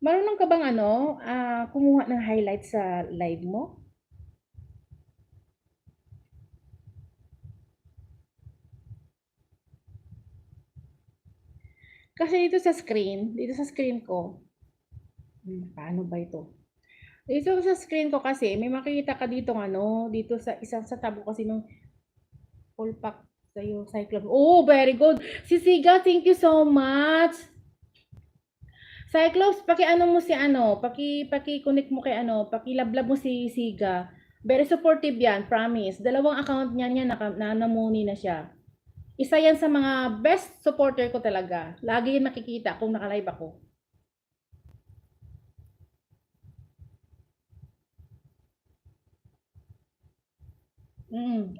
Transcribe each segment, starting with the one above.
Marunong ka bang ano, kumuha ng highlights sa live mo? Kasi dito sa screen ko, paano ba ito? Dito sa screen ko kasi may makikita ka ditong ano, dito sa isang sa tabo kasi nung full pack sa'yo, Cyclops. Oh, very good. Si Siga, thank you so much. Cyclops, paki-ano mo si ano, paki-connect mo kay ano, paki-lablab mo si Siga. Very supportive yan, promise. Dalawang account niya namoni na siya. Isa yan sa mga best supporter ko talaga. Lagi yan nakikita kung naka-live ako.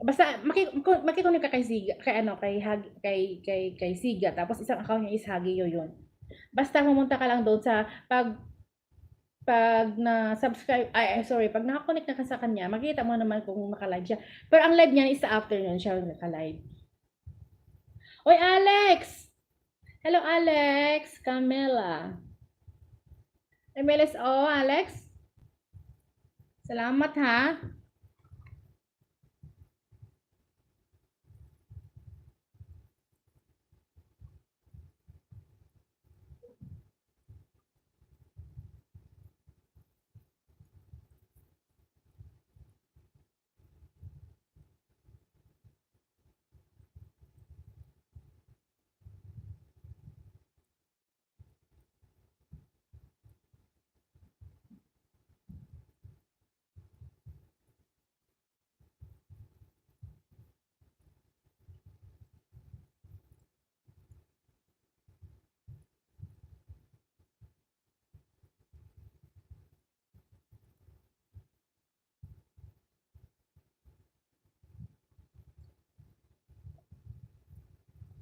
Basta makikonek ka kay Siga, kay ano, kay Siga, tapos isang account niya is Hagio yun. Basta pumunta ka lang doon sa pag na-subscribe, sorry, pag nakakonect na ka sa kanya, makikita mo naman kung naka-live siya. Pero ang live niya is sa afternoon siya naka-live. Oy, Alex! Hello, Alex! Camila. MLSO, Alex? Salamat ha.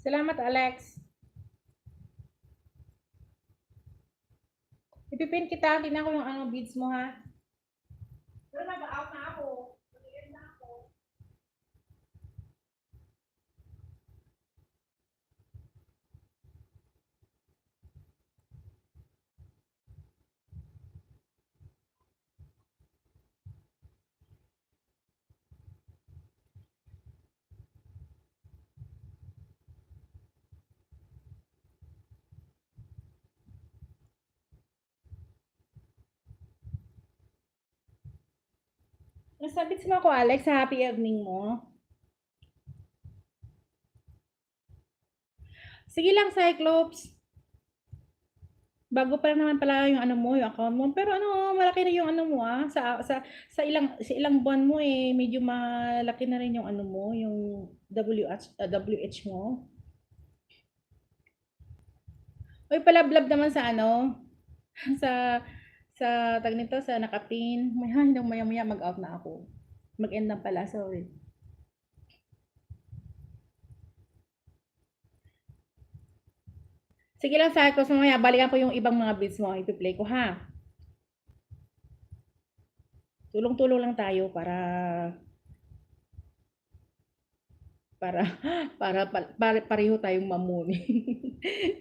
Salamat, Alex. Ipipin kita, tingnan ko yung ano, beads mo ha. Pero nag-out na ako. Nasabit mo ako, Alex, sa happy evening mo. Sige lang, Cyclops. Bago pa naman pala yung ano mo, yung account mo. Pero ano, malaki na yung ano mo sa ilang buwan mo eh, medyo malaki na rin yung ano mo, yung WH mo. Uy, palablab naman sa ano, sa tag nito sa nakapin. May hanggang maya-maya mag-out na ako. Mag-end na pala, sorry. Sige lang, Cyclops, mamaya balikan ko yung ibang mga beats mo, i-play ko ha. Tulong-tulong lang tayo para para pareho tayong mamuni.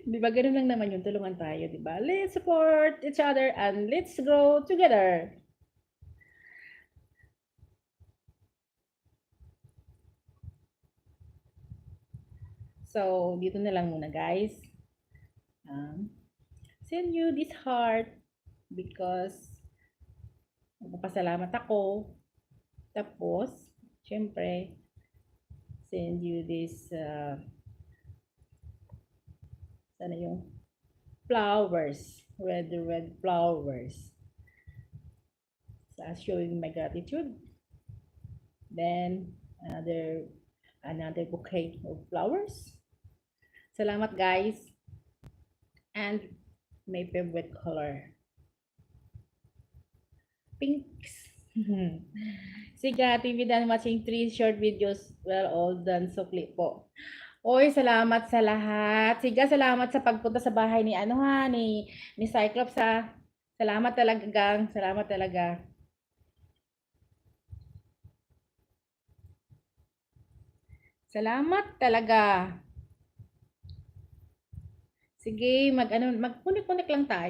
'Di ba gano'n lang naman 'yun, tulungan tayo, 'di ba? Let's support each other and let's grow together. So, dito na lang muna, guys. Um, Send you this heart because nagpapasalamat ako. Tapos, syempre, send you this sana yung flowers, red flowers. So, showing my gratitude. Then, another bouquet of flowers. Salamat, guys. And my favorite color, pinks. Sige, TV done watching 3 short videos. Well, all done. Sukli po. Oy, salamat sa lahat. Sige, salamat sa pagpunta sa bahay ni ano ha, ni Cyclops ha. Salamat talaga, gang. Salamat talaga. Salamat talaga. Sige, mag-connect lang tayo.